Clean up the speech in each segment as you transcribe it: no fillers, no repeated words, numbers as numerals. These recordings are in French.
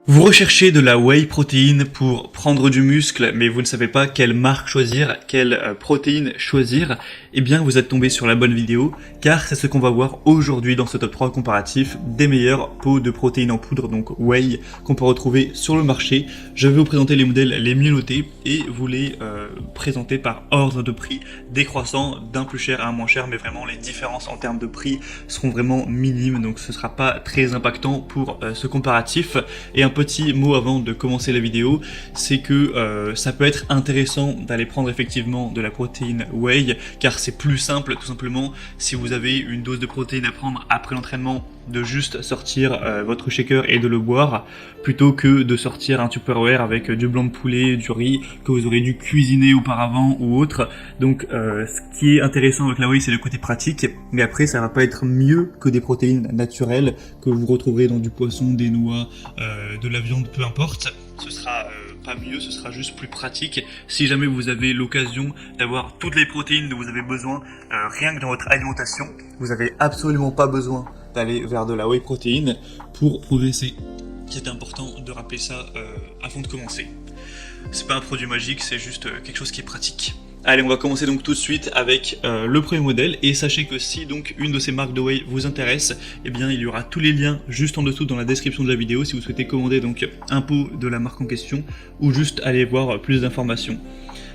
Vous recherchez de la whey protéine pour prendre du muscle, mais vous ne savez pas quelle marque choisir, quelle protéine choisir, eh bien vous êtes tombé sur la bonne vidéo, car c'est ce qu'on va voir aujourd'hui dans ce top 3 comparatif des meilleurs pots de protéines en poudre, donc whey, qu'on peut retrouver sur le marché. Je vais vous présenter les modèles les mieux notés et vous les présenter par ordre de prix décroissant d'un plus cher à un moins cher, mais vraiment les différences en termes de prix seront vraiment minimes, donc ce sera pas très impactant pour ce comparatif. Et un petit mot avant de commencer la vidéo, c'est que ça peut être intéressant d'aller prendre effectivement de la protéine whey, car c'est plus simple tout simplement si vous avez une dose de protéine à prendre après l'entraînement, de juste sortir votre shaker et de le boire, plutôt que de sortir un Tupperware avec du blanc de poulet, du riz que vous aurez dû cuisiner auparavant ou autre. Donc ce qui est intéressant avec la whey, c'est le côté pratique, mais après ça va pas être mieux que des protéines naturelles que vous retrouverez dans du poisson, des noix, de la viande, peu importe. Ce sera pas mieux, ce sera juste plus pratique. Si jamais vous avez l'occasion d'avoir toutes les protéines dont vous avez besoin rien que dans votre alimentation, vous n'avez absolument pas besoin d'aller vers de la whey protéine pour progresser. C'est important de rappeler ça avant de commencer. C'est pas un produit magique, c'est juste quelque chose qui est pratique. Allez, on va commencer donc tout de suite avec le premier modèle, et sachez que si donc une de ces marques de whey vous intéresse, eh bien il y aura tous les liens juste en dessous dans la description de la vidéo si vous souhaitez commander donc un pot de la marque en question ou juste aller voir plus d'informations.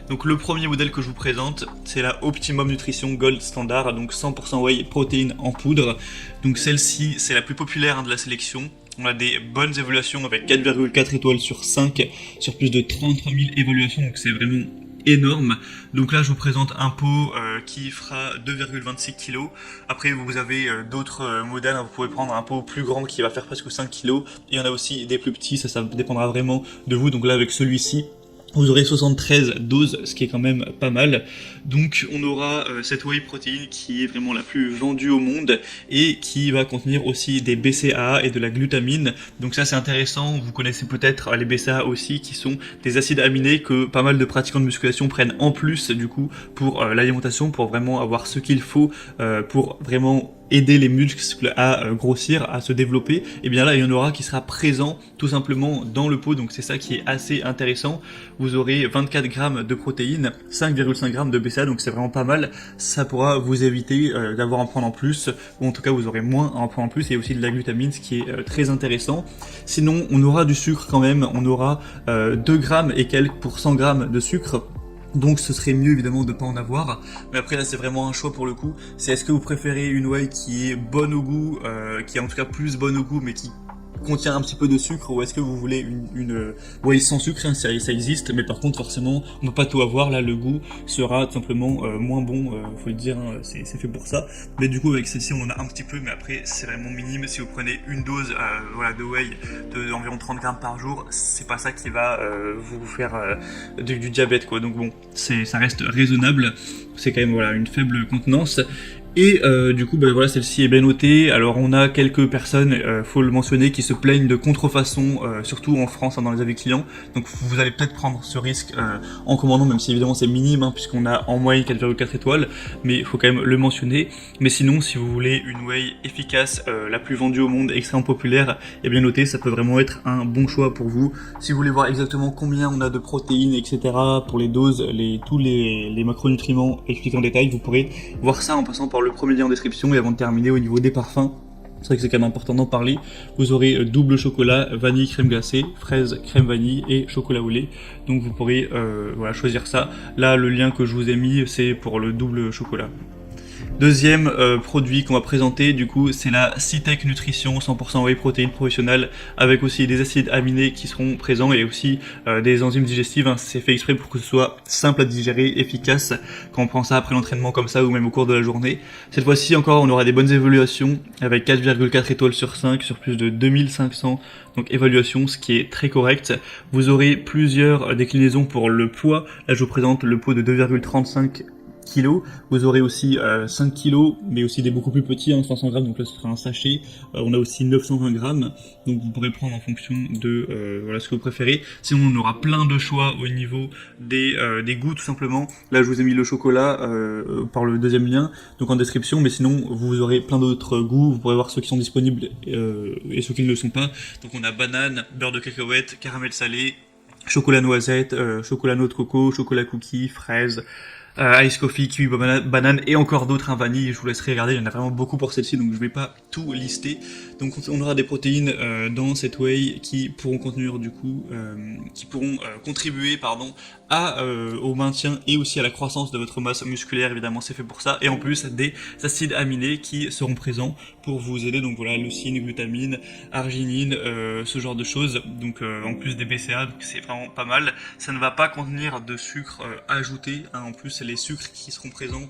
Donc le premier modèle que je vous présente, c'est la Optimum Nutrition Gold Standard, donc 100% whey protéine en poudre. Donc celle-ci, c'est la plus populaire de la sélection. On a des bonnes évaluations avec 4,4 étoiles sur 5 sur plus de 33 000 évaluations, donc c'est vraiment énorme. Donc là je vous présente un pot qui fera 2,26 kg. Après vous avez d'autres modèles, vous pouvez prendre un pot plus grand qui va faire presque 5 kg. Il y en a aussi des plus petits, ça dépendra vraiment de vous. Donc là avec celui-ci, vous aurez 73 doses, ce qui est quand même pas mal. Donc on aura cette whey protéine qui est vraiment la plus vendue au monde et qui va contenir aussi des BCAA et de la glutamine. Donc ça c'est intéressant, vous connaissez peut-être les BCAA aussi, qui sont des acides aminés que pas mal de pratiquants de musculation prennent en plus du coup pour l'alimentation, pour vraiment avoir ce qu'il faut pour vraiment aider les muscles à grossir, à se développer. Et bien là il y en aura qui sera présent tout simplement dans le pot, donc c'est ça qui est assez intéressant. Vous aurez 24 grammes de protéines, 5,5 grammes de BCAA, donc c'est vraiment pas mal. Ça pourra vous éviter d'avoir à en prendre en plus, ou en tout cas vous aurez moins à en prendre en plus. Et aussi de la glutamine, ce qui est très intéressant. Sinon on aura du sucre quand même, on aura 2 grammes et quelques pour 100 grammes de sucre. Donc ce serait mieux évidemment de ne pas en avoir, mais après là c'est vraiment un choix pour le coup. C'est est-ce que vous préférez une whey qui est bonne au goût, qui est en tout cas plus bonne au goût mais qui contient un petit peu de sucre, ou est-ce que vous voulez une whey sans sucre, hein, ça existe, mais par contre forcément on peut pas tout avoir, là le goût sera tout simplement moins bon, faut le dire, hein, c'est fait pour ça. Mais du coup avec celle-ci on en a un petit peu, mais après c'est vraiment minime. Si vous prenez une dose voilà, de whey d'environ 30 grammes par jour, c'est pas ça qui va vous faire du diabète quoi. Donc bon, ça reste raisonnable, c'est quand même voilà, une faible contenance. Et du coup, voilà, celle-ci est bien notée. Alors on a quelques personnes, faut le mentionner, qui se plaignent de contrefaçon, surtout en France, hein, dans les avis clients. Donc vous allez peut-être prendre ce risque en commandant, même si évidemment c'est minime, hein, puisqu'on a en moyenne 4,4 étoiles, mais il faut quand même le mentionner. Mais sinon, si vous voulez une whey efficace, la plus vendue au monde, extrêmement populaire, et bien notée, ça peut vraiment être un bon choix pour vous. Si vous voulez voir exactement combien on a de protéines, etc., pour les doses, tous les macronutriments expliqués en détail, vous pourrez voir ça en passant par le premier lien en description. Et avant de terminer, au niveau des parfums, c'est vrai que c'est quand même important d'en parler. Vous aurez double chocolat, vanille, crème glacée, fraise, crème vanille et chocolat au lait. Donc vous pourrez voilà, choisir ça. Là, le lien que je vous ai mis, c'est pour le double chocolat. Deuxième produit qu'on va présenter, du coup, c'est la Cytec Nutrition 100% whey protéine professionnelle, avec aussi des acides aminés qui seront présents et aussi des enzymes digestives, hein. C'est fait exprès pour que ce soit simple à digérer, efficace quand on prend ça après l'entraînement comme ça ou même au cours de la journée. Cette fois-ci encore, on aura des bonnes évaluations avec 4,4 étoiles sur 5 sur plus de 2500 donc évaluation, ce qui est très correct. Vous aurez plusieurs déclinaisons pour le poids. Là, je vous présente le pot de 2,35 kilos. Vous aurez aussi 5 kilos, mais aussi des beaucoup plus petits, 500 grammes, donc là ce sera un sachet. On a aussi 920 grammes, donc vous pourrez prendre en fonction de voilà ce que vous préférez. Sinon on aura plein de choix au niveau des goûts tout simplement. Là je vous ai mis le chocolat par le deuxième lien, donc en description, mais sinon vous aurez plein d'autres goûts, vous pourrez voir ceux qui sont disponibles et ceux qui ne le sont pas. Donc on a banane, beurre de cacahuète, caramel salé, chocolat noisette, chocolat noix de coco, chocolat cookie, fraise, ice coffee, kiwi, banane et encore d'autres, vanille. Je vous laisserai regarder, il y en a vraiment beaucoup pour celle-ci, donc je vais pas tout lister. Donc on aura des protéines dans cette whey qui pourront contenir du coup, contribuer au maintien et aussi à la croissance de votre masse musculaire. Évidemment c'est fait pour ça, et en plus des acides aminés qui seront présents pour vous aider. Donc voilà, leucine, glutamine, arginine, ce genre de choses. Donc en plus des BCA, donc c'est vraiment pas mal. Ça ne va pas contenir de sucre ajouté, en plus les sucres qui seront présents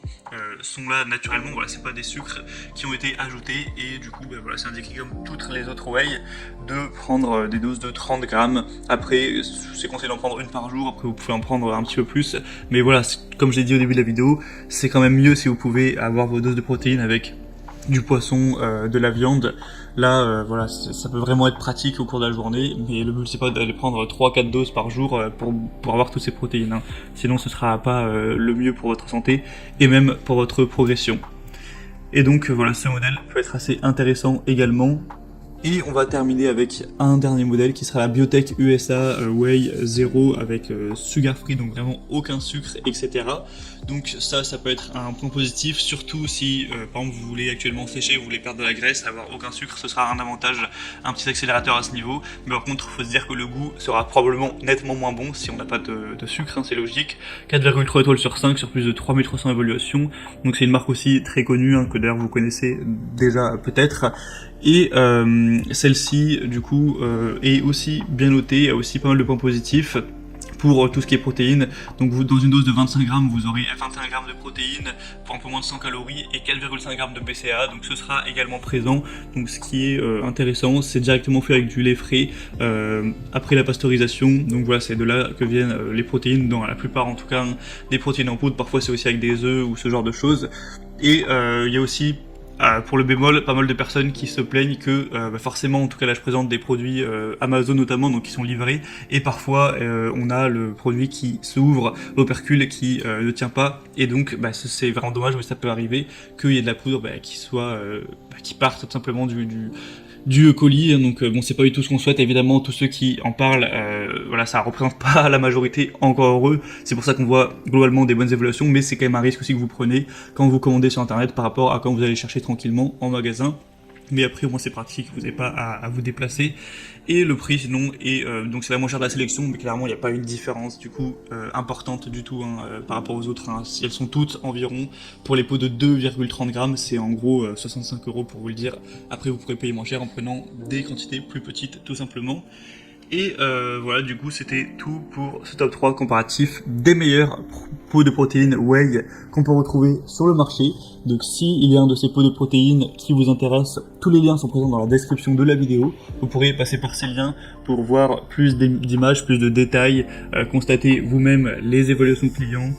sont là naturellement. Voilà, c'est pas des sucres qui ont été ajoutés, et du coup voilà, c'est indiqué comme toutes les autres whey de prendre des doses de 30 grammes. Après c'est conseillé d'en prendre une par jour, après vous pouvez en prendre un petit peu plus, mais voilà, comme je l'ai dit au début de la vidéo, c'est quand même mieux si vous pouvez avoir vos doses de protéines avec du poisson, de la viande. Là voilà, ça peut vraiment être pratique au cours de la journée, mais le but c'est pas d'aller prendre 3-4 doses par jour pour avoir toutes ces protéines, sinon ce sera pas le mieux pour votre santé et même pour votre progression. Et donc voilà, ce modèle peut être assez intéressant également. Et on va terminer avec un dernier modèle qui sera la Biotech USA Whey 0 avec sugar free, donc vraiment aucun sucre, etc. Donc ça peut être un point positif, surtout si par exemple vous voulez actuellement sécher, vous voulez perdre de la graisse, avoir aucun sucre, ce sera un avantage, un petit accélérateur à ce niveau. Mais par contre, il faut se dire que le goût sera probablement nettement moins bon si on n'a pas de sucre, c'est logique. 4,3 étoiles sur 5 sur plus de 3300 évaluations. Donc c'est une marque aussi très connue, que d'ailleurs vous connaissez déjà peut-être. Et celle-ci du coup est aussi bien notée, a aussi pas mal de points positifs pour tout ce qui est protéines. Donc vous, dans une dose de 25 grammes, vous aurez 21 grammes de protéines pour un peu moins de 100 calories et 4,5 grammes de BCA, donc ce sera également présent. Donc ce qui est intéressant, c'est directement fait avec du lait frais après la pasteurisation. Donc voilà, c'est de là que viennent les protéines, dans la plupart en tout cas, des protéines en poudre. Parfois c'est aussi avec des œufs ou ce genre de choses. Et il y a aussi pour le bémol, pas mal de personnes qui se plaignent que forcément, en tout cas là je présente des produits Amazon notamment, donc qui sont livrés, et parfois on a le produit qui s'ouvre, l'opercule qui ne tient pas, et donc c'est vraiment dommage, mais ça peut arriver qu'il y ait de la poudre qui parte tout simplement du colis. Donc bon, c'est pas du tout ce qu'on souhaite, évidemment. Tous ceux qui en parlent, voilà, ça représente pas la majorité, encore heureux. C'est pour ça qu'on voit globalement des bonnes évaluations, mais c'est quand même un risque aussi que vous prenez quand vous commandez sur internet par rapport à quand vous allez chercher tranquillement en magasin. Mais après au moins c'est pratique, vous n'avez pas à vous déplacer. Et le prix sinon est donc c'est la moins chère de la sélection, mais clairement il n'y a pas une différence du coup importante du tout par rapport aux autres. Si elles sont toutes environ, pour les pots de 2,30 grammes, c'est en gros 65 € pour vous le dire. Après vous pourrez payer moins cher en prenant des quantités plus petites tout simplement. Et voilà, du coup c'était tout pour ce top 3 comparatif des meilleurs pots de protéines whey qu'on peut retrouver sur le marché. Donc si il y a un de ces pots de protéines qui vous intéresse, tous les liens sont présents dans la description de la vidéo. Vous pourrez passer par ces liens pour voir plus d'images, plus de détails, constater vous-même les évaluations clients.